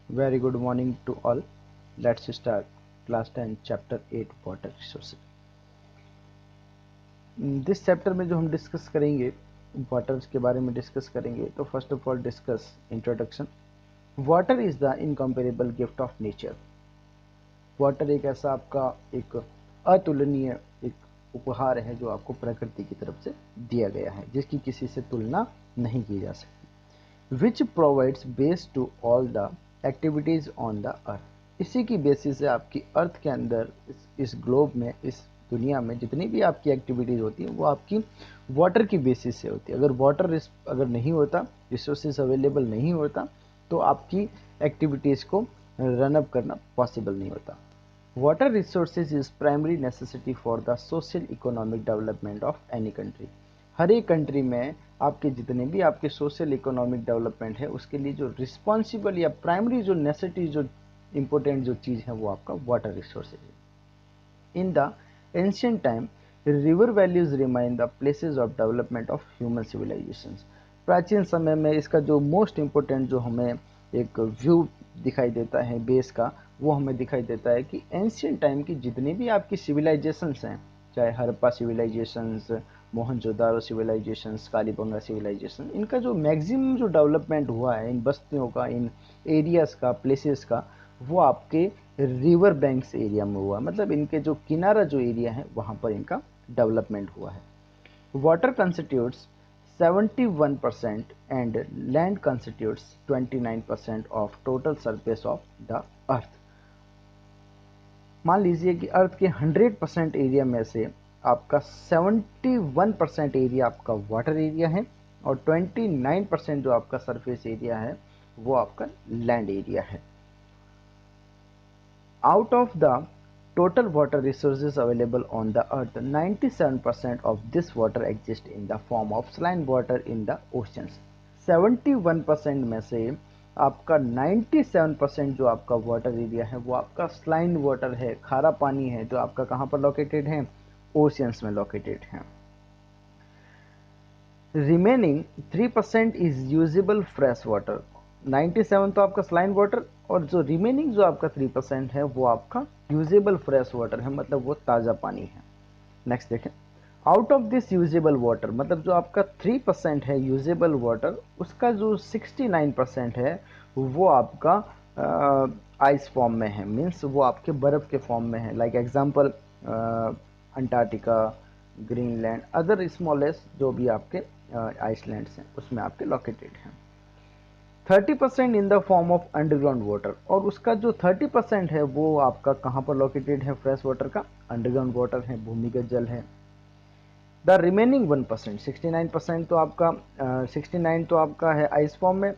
Very good morning to all. Let's start class 10 chapter 8 water resources. This chapter में जो हम discuss करेंगे waters के बारे में डिस्कस करेंगे तो first of all discuss introduction. Water is the incomparable gift of nature. Water एक ऐसा आपका एक अतुलनीय एक उपहार है जो आपको प्रकृति की तरफ से दिया गया है, जिसकी किसी से तुलना नहीं की जा सकती। Which provides base to all the activities on the earth. इसी की बेसिस से आपकी अर्थ के अंदर इस ग्लोब में, इस दुनिया में जितनी भी आपकी एक्टिविटीज होती है वो आपकी वाटर की बेसिस से होती है। अगर वाटर अगर नहीं होता, रिसोर्सेज अवेलेबल नहीं होता, तो आपकी एक्टिविटीज को रन अप करना पॉसिबल नहीं होता। Water resources is primary necessity for the social economic development of any country. हर एक कंट्री में आपके जितने भी आपके सोशल इकोनॉमिक डेवलपमेंट है उसके लिए जो रिस्पॉन्सिबल या प्राइमरी जो नेसेसिटी जो इंपॉर्टेंट जो चीज़ है वो आपका वाटर रिसोर्सेज है। In the ancient time river valleys remain the places of development of human civilisations. प्राचीन समय में इसका जो मोस्ट इम्पोर्टेंट जो हमें एक व्यू दिखाई देता है बेस का, वो हमें दिखाई देता है कि एंशियंट टाइम की जितनी भी आपकी सिविलाइजेशंस हैं, चाहे Harappa civilisations, Mohenjodaro civilisations, Kalibanga civilisation, इनका जो मैक्सिमम जो डेवलपमेंट हुआ है इन बस्तियों का, इन एरियाज का, प्लेसेस का, वो आपके रिवर बैंक्स एरिया में हुआ। मतलब इनके जो किनारा जो एरिया है वहाँ पर इनका डेवलपमेंट हुआ है। Water constitutes 71% and land constitutes 29% of total surface of the earth. मान लीजिए कि अर्थ के 100% एरिया में से आपका 71% एरिया आपका वाटर एरिया है और 29% जो आपका सरफेस एरिया है वो आपका लैंड एरिया है। Out of the total water resources available on the earth, 97% of this water exists in the form of saline water in the oceans। 71% में से आपका 97% जो आपका वाटर एरिया है वो आपका सलाइन वाटर है, खारा पानी है, जो आपका कहाँ पर लोकेटेड है, ओशियंस में लोकेटेड है। Remaining 3% is usable fresh water. 97 तो आपका सलाइन वाटर और जो रिमेनिंग जो आपका 3% है वो आपका यूजेबल फ्रेश वाटर है, मतलब वो ताज़ा पानी है। नेक्स्ट देखें, out of this usable water, मतलब जो आपका 3% है यूजेबल वाटर, उसका जो 69% है वो आपका आइस फॉर्म में है, मीन्स वो आपके बर्फ़ के फॉर्म में है। Like example Antarctica, Greenland, other smallest जो भी आपके आइसलैंड्स हैं उसमें आपके लोकेटेड हैं। 30% in the form of underground water, और उसका जो 30% है वो आपका कहाँ पर लोकेटेड है, फ्रेश वाटर का अंडरग्राउंड वाटर है, भूमिगत जल है। द रिमेनिंग 1%, 69% तो आपका 69 तो आपका है आइस फॉर्म में,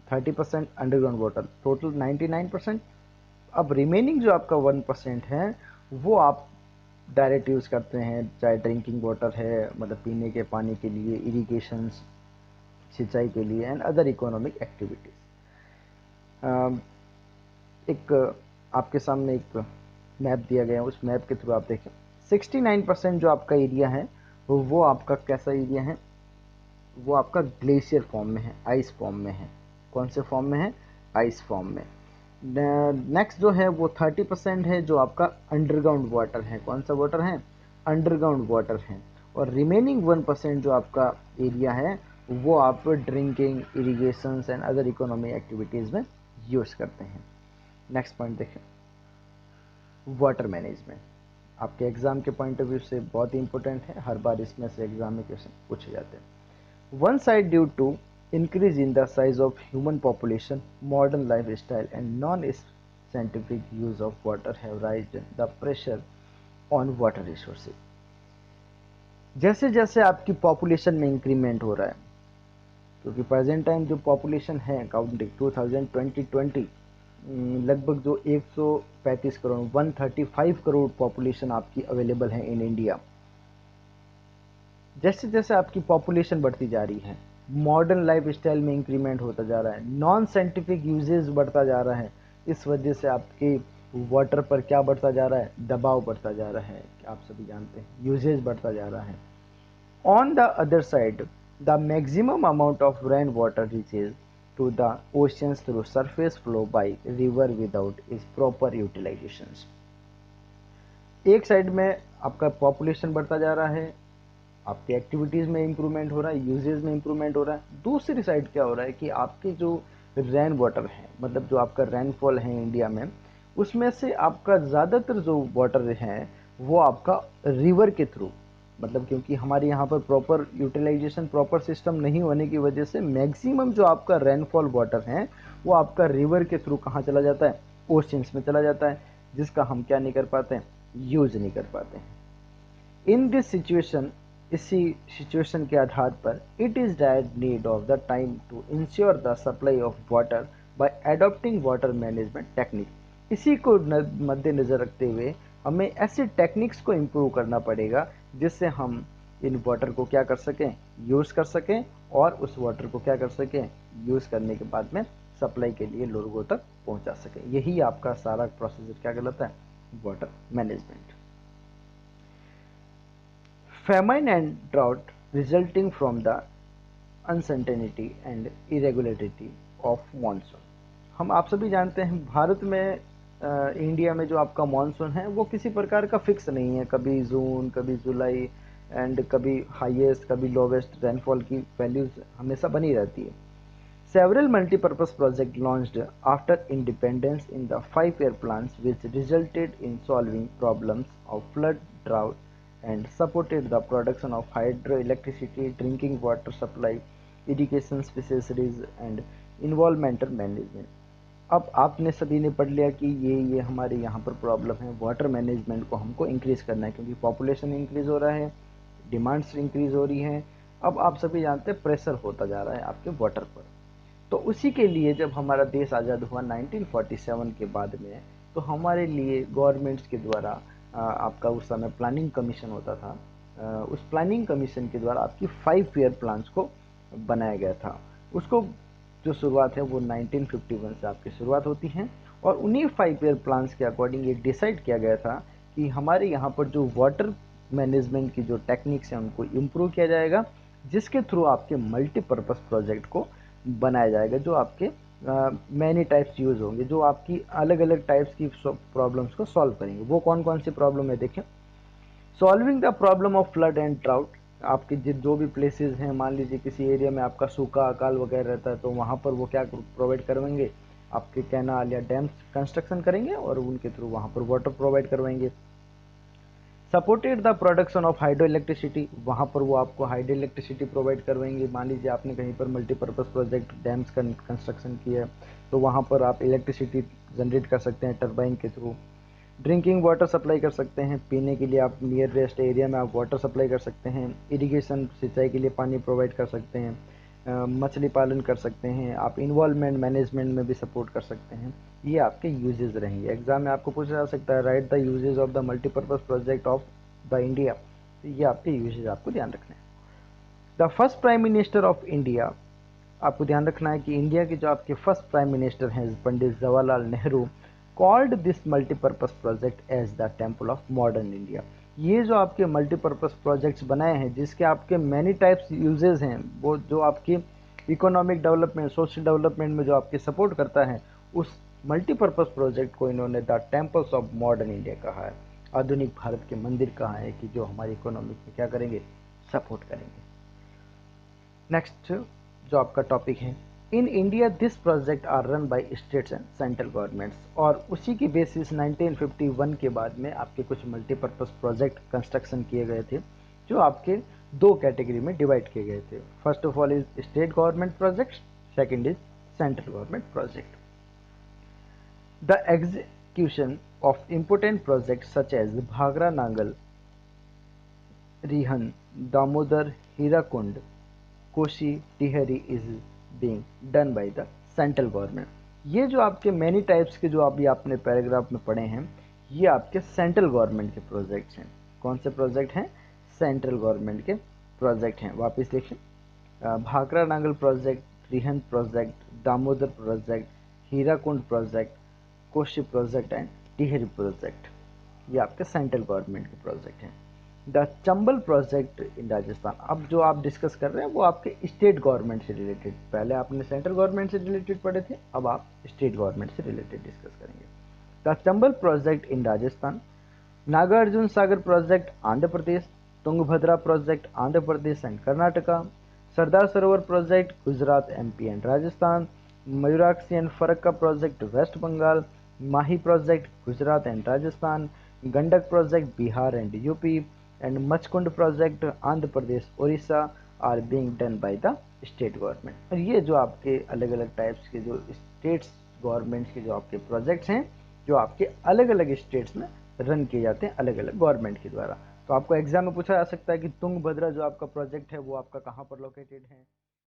30% अंडरग्राउंड वाटर, टोटल 99%। अब रिमेनिंग जो आपका 1% है वो आप डायरेक्ट यूज़ करते हैं, चाहे ड्रिंकिंग वाटर है, मतलब पीने के पानी के लिए, इरिगेशन सिंचाई के लिए, एंड अदर इकोनॉमिक एक्टिविटीज़। एक आपके सामने एक मैप दिया गया है, उस मैप के थ्रू आप देखें 69% जो आपका एरिया है वो आपका कैसा एरिया है, वो आपका ग्लेशियर फॉर्म में है, आइस फॉर्म में है। कौन से फॉर्म में है, आइस फॉर्म में। नेक्स्ट जो है वो 30% है जो आपका अंडरग्राउंड वाटर है। कौन सा वाटर है, अंडरग्राउंड वाटर है। और रिमेनिंग 1% जो आपका एरिया है वो आप drinking, irrigation and other economic activities में यूज़ करते हैं। नेक्स्ट पॉइंट देखें, वाटर मैनेजमेंट। आपके एग्जाम के पॉइंट ऑफ व्यू से बहुत ही इंपॉर्टेंट है, हर बार इसमें से एग्जाम में क्वेश्चन पूछे जाते हैं। One side due to increase in the size of human population, modern lifestyle and non-scientific use of water have raised the pressure on water resources। जैसे जैसे आपकी पॉपुलेशन में इंक्रीमेंट हो रहा है, क्योंकि प्रेजेंट टाइम जो पॉपुलेशन है काउंटिंग 2020 लगभग जो 135 करोड़ 135 करोड़ पॉपुलेशन आपकी अवेलेबल है इन इंडिया। जैसे जैसे आपकी पॉपुलेशन बढ़ती जा रही है, मॉडर्न लाइफ स्टाइल में इंक्रीमेंट होता जा रहा है, नॉन साइंटिफिक यूजेज बढ़ता जा रहा है, इस वजह से आपके वाटर पर क्या बढ़ता जा रहा है, दबाव बढ़ता जा रहा है, आप सभी जानते हैं, यूजेज बढ़ता जा रहा है। On the other side, the maximum amount of rain water reaches to the oceans through surface flow by river without its proper utilizations। एक साइड में आपका पॉपुलेशन बढ़ता जा रहा है, आपकी एक्टिविटीज़ में इम्प्रूवमेंट हो रहा है, यूजेज में इम्प्रूवमेंट हो रहा है। दूसरी साइड क्या हो रहा है कि आपके जो रेन वाटर है, मतलब जो आपका रेनफॉल है इंडिया में, उसमें से आपका ज़्यादातर जो वाटर है वो आपका रिवर के थ्रू, मतलब क्योंकि हमारे यहाँ पर प्रॉपर यूटिलाइजेशन, प्रॉपर सिस्टम नहीं होने की वजह से मैक्सिमम जो आपका रेनफॉल वाटर है वो आपका रिवर के थ्रू कहाँ चला जाता है, ओशंस में चला जाता है, जिसका हम क्या नहीं कर पाते हैं, यूज नहीं कर पाते हैं। इन दिस सिचुएशन, इसी सिचुएशन के आधार पर it is direct need of the time to ensure the supply of water by adopting water management technique. इसी को मद्देनज़र रखते हुए हमें ऐसे टेक्निक्स को इम्प्रूव करना पड़ेगा जिससे हम इन वाटर को क्या कर सकें, यूज़ कर सकें, और उस वाटर को क्या कर सकें, यूज़ करने के बाद में सप्लाई के लिए लोगों तक पहुंचा सकें। यही आपका सारा प्रोसीजर क्या कहलाता है, water management. Famine and drought resulting from the uncertainty and irregularity of monsoon। हम आप सभी जानते हैं भारत में, इंडिया में जो आपका मानसून है वो किसी प्रकार का फिक्स नहीं है, कभी जून, कभी जुलाई, एंड कभी हाईएस्ट कभी लोवेस्ट रेनफॉल की वैल्यूज हमेशा बनी रहती है। Several multi-purpose projects launched after independence in the 5-year plans which resulted in solving problems of flood, drought, and supported the production of hydroelectricity, drinking water supply, irrigation fisheries, and environmental management। अब आपने सभी ने पढ़ लिया कि ये हमारे यहाँ पर प्रॉब्लम है, वाटर मैनेजमेंट को हमको इंक्रीज करना है क्योंकि पॉपुलेशन इंक्रीज हो रहा है, डिमांड्स इंक्रीज हो रही हैं। अब आप सभी जानते हैं प्रेशर होता जा रहा है आपके वाटर पर। तो उसी के लिए जब हमारा देश आज़ाद हुआ 1947 के बाद में, तो हमारे लिए गवर्नमेंट्स के द्वारा आपका उस समय प्लानिंग कमीशन होता था, उस प्लानिंग कमीशन के द्वारा आपकी 5 ईयर प्लान्स को बनाया गया था। उसको जो शुरुआत है वो 1951 से आपकी शुरुआत होती है, और उन्हीं 5 ईयर प्लान्स के अकॉर्डिंग ये डिसाइड किया गया था कि हमारे यहाँ पर जो वाटर मैनेजमेंट की जो टेक्निक्स हैं उनको इम्प्रूव किया जाएगा, जिसके थ्रू आपके मल्टीपर्पज़ प्रोजेक्ट को बनाया जाएगा, जो आपके मैनी टाइप्स यूज़ होंगे, जो आपकी अलग अलग टाइप्स की प्रॉब्लम्स को सॉल्व करेंगे। वो कौन कौन सी प्रॉब्लम है देखें। Solving the problem of flood and drought. आपके जो भी प्लेसेस हैं, मान लीजिए किसी एरिया में आपका सूखा अकाल वगैरह रहता है, तो वहाँ पर वो क्या प्रोवाइड करवाएंगे, आपके कैनाल या डैम्स कंस्ट्रक्शन करेंगे और उनके थ्रू वहाँ पर वाटर प्रोवाइड करवाएंगे। Supported the production of hydro electricity. वहाँ पर वो आपको हाइड्रो इलेक्ट्रिसिटी प्रोवाइड करवाएंगे। मान लीजिए आपने कहीं पर मल्टीपर्पज़ प्रोजेक्ट डैम्स का कंस्ट्रक्शन किया है, तो वहाँ पर आप इलेक्ट्रिसिटी जनरेट कर सकते हैं टरबाइन के थ्रू। ड्रिंकिंग वाटर सप्लाई कर सकते हैं, पीने के लिए आप नियरेस्ट एरिया में आप वाटर सप्लाई कर सकते हैं। इरिगेशन, सिंचाई के लिए पानी प्रोवाइड कर सकते हैं। मछली पालन कर सकते हैं आप। इन्वॉल्वमेंट मैनेजमेंट में भी सपोर्ट कर सकते हैं। ये आपके यूजेस रहेंगे। एग्जाम में आपको पूछा जा सकता है, right the uses of the multipurpose project of the India. तो ये आपके यूजेस आपको ध्यान रखना है। The first prime minister of India, आपको ध्यान रखना है कि इंडिया के जो आपके फर्स्ट प्राइम मिनिस्टर हैं Pandit Jawaharlal Nehru, called this multipurpose project as the temple of modern India. ये जो आपके मल्टीपर्पज़ प्रोजेक्ट्स बनाए हैं, जिसके आपके मैनी टाइप्स यूजेस हैं, वो जो आपकी इकोनॉमिक डेवलपमेंट, सोशल डेवलपमेंट में जो आपके सपोर्ट करता है, उस मल्टीपर्पज़ प्रोजेक्ट को इन्होंने the temples of modern India कहा है। आधुनिक भारत के मंदिर कहा है कि जो हमारी इकोनॉमिक में क्या करेंगे, सपोर्ट करेंगे। नेक्स्ट जो आपका टॉपिक है, in India this project are run by states and central governments. और उसी की बेसिस 1951 के बाद में आपके कुछ मल्टीपर्पज़ प्रोजेक्ट कंस्ट्रक्शन किए गए थे, जो आपके दो कैटेगरी में डिवाइड किए गए थे। First of all is state government project, second is central government project. The execution of important project such as Bhakra Nangal, Rihand, Damodar, Hirakud, Kosi, Tehri is being done by the central government. ये जो आपके मैनी टाइप्स के जो अभी आपने पैराग्राफ में पढ़े हैं, ये आपके सेंट्रल गवर्नमेंट के प्रोजेक्ट्स हैं। कौन से प्रोजेक्ट हैं, सेंट्रल गवर्नमेंट के प्रोजेक्ट हैं। वापस देखिए, Bhakra Nangal project, Rihand project, Damodar project, Hirakud project, Kosi project and Tehri project, ये आपके सेंट्रल गवर्नमेंट के प्रोजेक्ट हैं। The Chambal project in Rajasthan. अब जो आप डिस्कस कर रहे हैं वो आपके स्टेट गवर्नमेंट से रिलेटेड, पहले आपने सेंट्रल गवर्नमेंट से रिलेटेड पढ़े थे, अब आप स्टेट गवर्नमेंट से रिलेटेड डिस्कस करेंगे। The Chambal project in Rajasthan, Nagarjuna Sagar project Andhra Pradesh, Tungabhadra project Andhra Pradesh and Karnataka, Sardar Sarovar project Gujarat MP and Rajasthan, Mayurakshi and Farakka project West Bengal, Mahi project Gujarat and Rajasthan, Gandak project Bihar and UP and Machkund project Andhra Pradesh Odisha are being done by the state government. और ये जो आपके अलग अलग टाइप्स के जो स्टेट्स गवर्नमेंट्स के जो आपके प्रोजेक्ट्स हैं, जो आपके अलग अलग स्टेट्स में रन किए जाते हैं अलग अलग गवर्नमेंट के द्वारा। तो आपको एग्जाम में पूछा जा सकता है कि तुंगभद्रा जो आपका प्रोजेक्ट है वो आपका कहाँ पर लोकेटेड है।